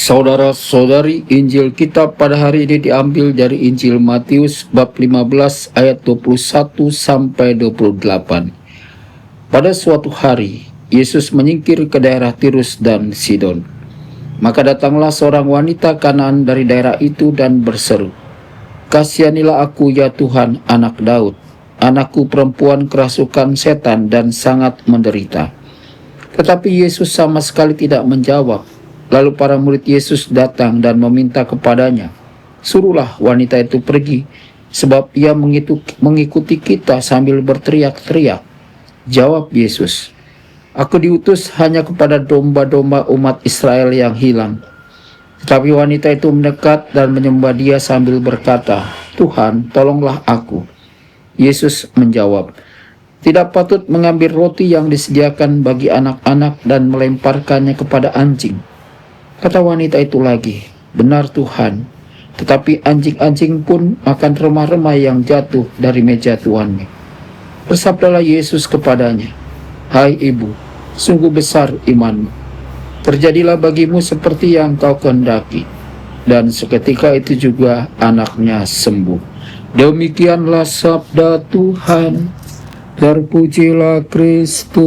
Saudara-saudari, Injil kita pada hari ini diambil dari Injil Matius bab 15 ayat 21 sampai 28. Pada suatu hari, Yesus menyingkir ke daerah Tirus dan Sidon. Maka datanglah seorang wanita Kanaan dari daerah itu dan berseru, "Kasihanilah aku ya Tuhan, anak Daud. Anakku perempuan kerasukan setan dan sangat menderita." Tetapi Yesus sama sekali tidak menjawab. Lalu para murid Yesus datang dan meminta kepadanya, "Suruhlah wanita itu pergi, sebab ia mengikuti kita sambil berteriak-teriak." Jawab Yesus, "Aku diutus hanya kepada domba-domba umat Israel yang hilang." Tetapi wanita itu mendekat dan menyembah Dia sambil berkata, "Tuhan, tolonglah aku." Yesus menjawab, "Tidak patut mengambil roti yang disediakan bagi anak-anak dan melemparkannya kepada anjing." Kata wanita itu lagi, "Benar Tuhan, tetapi anjing-anjing pun makan remah-remah yang jatuh dari meja tuannya." Bersabdalah Yesus kepadanya, "Hai ibu, sungguh besar imanmu. Terjadilah bagimu seperti yang kau kehendaki." Dan seketika itu juga anaknya sembuh. Demikianlah sabda Tuhan. Terpujilah Kristus.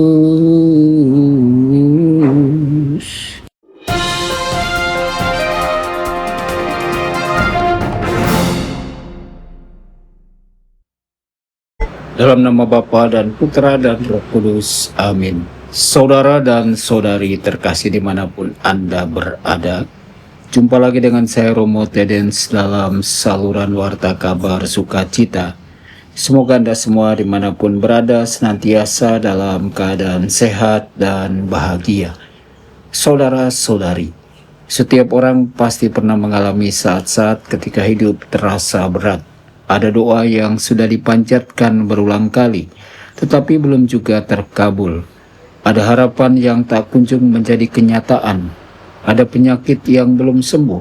Dalam nama Bapa dan Putra dan Roh Kudus. Amin. Saudara dan saudari terkasih dimanapun Anda berada, jumpa lagi dengan saya Romo Tedens dalam saluran Warta Kabar Sukacita. Semoga Anda semua dimanapun berada senantiasa dalam keadaan sehat dan bahagia. Saudara-saudari, setiap orang pasti pernah mengalami saat-saat ketika hidup terasa berat. Ada doa yang sudah dipanjatkan berulang kali, tetapi belum juga terkabul. Ada harapan yang tak kunjung menjadi kenyataan. Ada penyakit yang belum sembuh,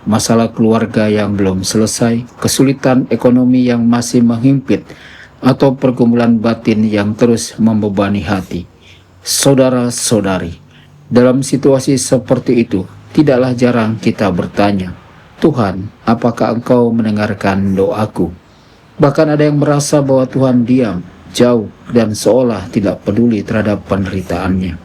masalah keluarga yang belum selesai, kesulitan ekonomi yang masih menghimpit, atau pergumulan batin yang terus membebani hati. Saudara-saudari, dalam situasi seperti itu, tidaklah jarang kita bertanya, "Tuhan, apakah Engkau mendengarkan doaku?" Bahkan ada yang merasa bahwa Tuhan diam, jauh, dan seolah tidak peduli terhadap penderitaannya.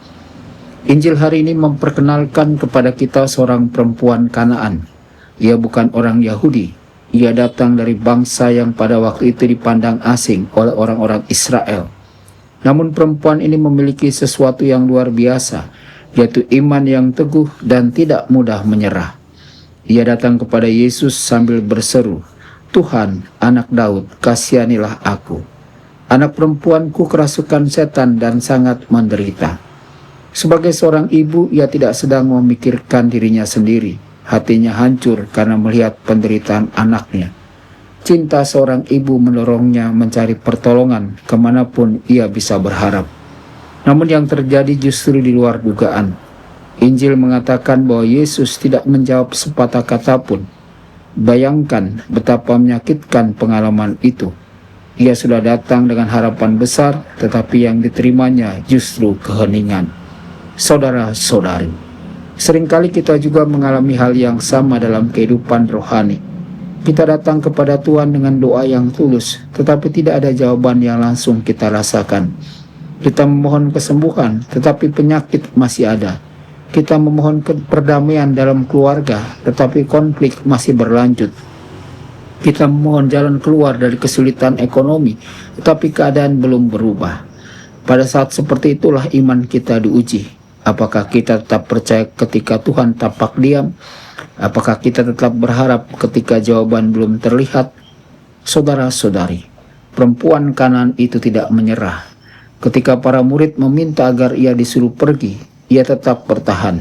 Injil hari ini memperkenalkan kepada kita seorang perempuan Kanaan. Ia bukan orang Yahudi. Ia datang dari bangsa yang pada waktu itu dipandang asing oleh orang-orang Israel. Namun perempuan ini memiliki sesuatu yang luar biasa, yaitu iman yang teguh dan tidak mudah menyerah. Ia datang kepada Yesus sambil berseru, "Tuhan, anak Daud, kasihanilah aku. Anak perempuanku kerasukan setan dan sangat menderita." Sebagai seorang ibu, ia tidak sedang memikirkan dirinya sendiri. Hatinya hancur karena melihat penderitaan anaknya. Cinta seorang ibu mendorongnya mencari pertolongan kemanapun ia bisa berharap. Namun yang terjadi justru di luar dugaan. Injil mengatakan bahwa Yesus tidak menjawab sepatah kata pun. Bayangkan betapa menyakitkan pengalaman itu. Ia sudah datang dengan harapan besar, tetapi yang diterimanya justru keheningan. Saudara-saudari, seringkali kita juga mengalami hal yang sama dalam kehidupan rohani. Kita datang kepada Tuhan dengan doa yang tulus, tetapi tidak ada jawaban yang langsung kita rasakan. Kita memohon kesembuhan, tetapi penyakit masih ada. Kita memohon perdamaian dalam keluarga, tetapi konflik masih berlanjut. Kita memohon jalan keluar dari kesulitan ekonomi, tetapi keadaan belum berubah. Pada saat seperti itulah iman kita diuji. Apakah kita tetap percaya ketika Tuhan tampak diam? Apakah kita tetap berharap ketika jawaban belum terlihat? Saudara-saudari, perempuan Kanaan itu tidak menyerah. Ketika para murid meminta agar ia disuruh pergi, ia tetap bertahan.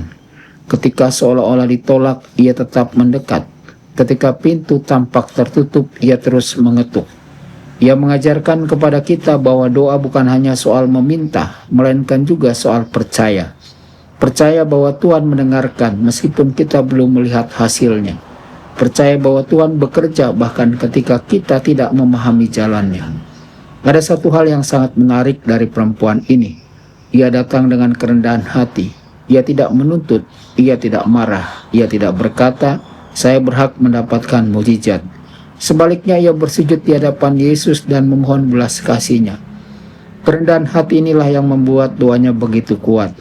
Ketika seolah-olah ditolak, ia tetap mendekat. Ketika pintu tampak tertutup, ia terus mengetuk. Ia mengajarkan kepada kita bahwa doa bukan hanya soal meminta, melainkan juga soal percaya. Percaya bahwa Tuhan mendengarkan meskipun kita belum melihat hasilnya. Percaya bahwa Tuhan bekerja bahkan ketika kita tidak memahami jalannya. Ada satu hal yang sangat menarik dari perempuan ini. Ia datang dengan kerendahan hati. Ia tidak menuntut, ia tidak marah, ia tidak berkata, "Saya berhak mendapatkan mukjizat." Sebaliknya ia bersujud di hadapan Yesus dan memohon belas kasih-Nya. Kerendahan hati inilah yang membuat doanya begitu kuat.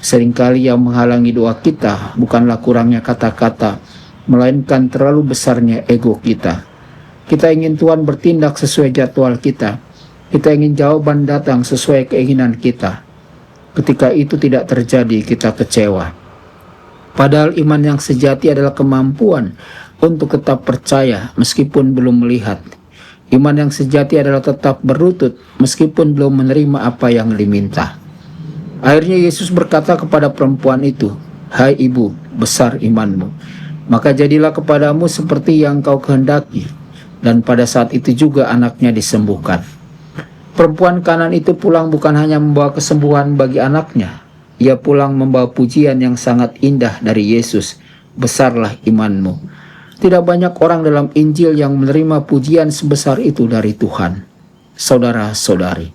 Seringkali yang menghalangi doa kita bukanlah kurangnya kata-kata, melainkan terlalu besarnya ego kita. Kita ingin Tuhan bertindak sesuai jadwal kita. Kita ingin jawaban datang sesuai keinginan kita. Ketika itu tidak terjadi, kita kecewa. Padahal iman yang sejati adalah kemampuan untuk tetap percaya meskipun belum melihat. Iman yang sejati adalah tetap berlutut meskipun belum menerima apa yang diminta. Akhirnya Yesus berkata kepada perempuan itu, "Hai ibu, besar imanmu. Maka jadilah kepadamu seperti yang kau kehendaki." Dan pada saat itu juga anaknya disembuhkan. Perempuan Kanaan itu pulang bukan hanya membawa kesembuhan bagi anaknya. Ia pulang membawa pujian yang sangat indah dari Yesus. "Besarlah imanmu." Tidak banyak orang dalam Injil yang menerima pujian sebesar itu dari Tuhan. Saudara-saudari,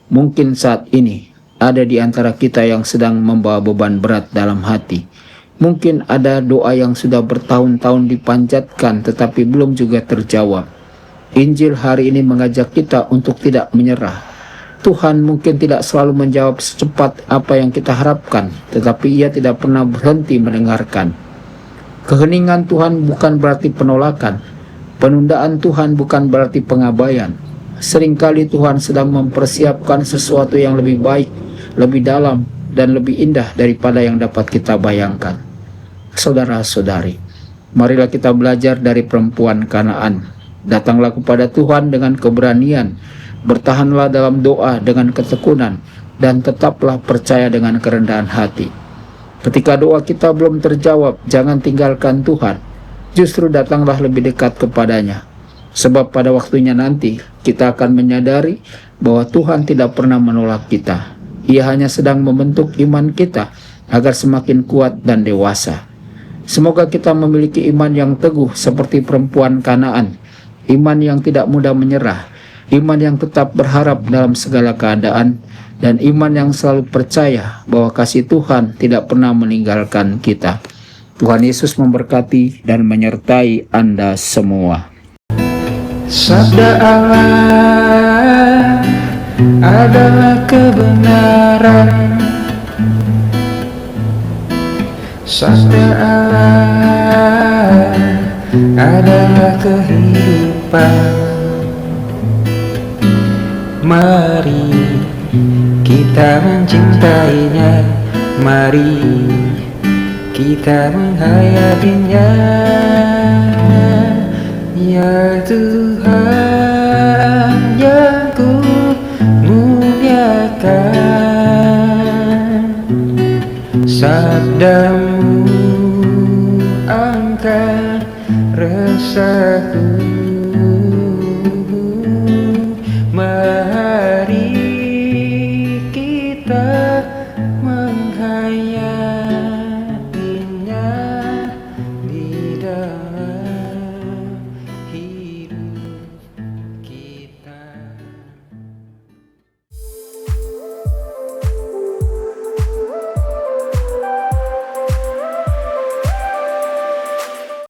mungkin saat ini ada di antara kita yang sedang membawa beban berat dalam hati. Mungkin ada doa yang sudah bertahun-tahun dipanjatkan tetapi belum juga terjawab. Injil hari ini mengajak kita untuk tidak menyerah. Tuhan mungkin tidak selalu menjawab secepat apa yang kita harapkan, tetapi Ia tidak pernah berhenti mendengarkan. Keheningan Tuhan bukan berarti penolakan. Penundaan Tuhan bukan berarti pengabaian. Seringkali Tuhan sedang mempersiapkan sesuatu yang lebih baik, lebih dalam, dan lebih indah daripada yang dapat kita bayangkan. Saudara-saudari, marilah kita belajar dari perempuan Kanaan. Datanglah kepada Tuhan dengan keberanian, bertahanlah dalam doa dengan ketekunan, dan tetaplah percaya dengan kerendahan hati. Ketika doa kita belum terjawab, jangan tinggalkan Tuhan. Justru datanglah lebih dekat kepadanya. Sebab pada waktunya nanti, kita akan menyadari bahwa Tuhan tidak pernah menolak kita. Ia hanya sedang membentuk iman kita agar semakin kuat dan dewasa. Semoga kita memiliki iman yang teguh seperti perempuan Kanaan. Iman yang tidak mudah menyerah, iman yang tetap berharap dalam segala keadaan, dan iman yang selalu percaya bahwa kasih Tuhan tidak pernah meninggalkan kita. Tuhan Yesus memberkati dan menyertai Anda semua. Sabda Allah adalah kebenaran. Sabda Allah adalah kehidupan. Mari kita mencintainya, mari kita menghayatinya. Ya Tuhan yang ku muliakan, sabdamu angkat rasa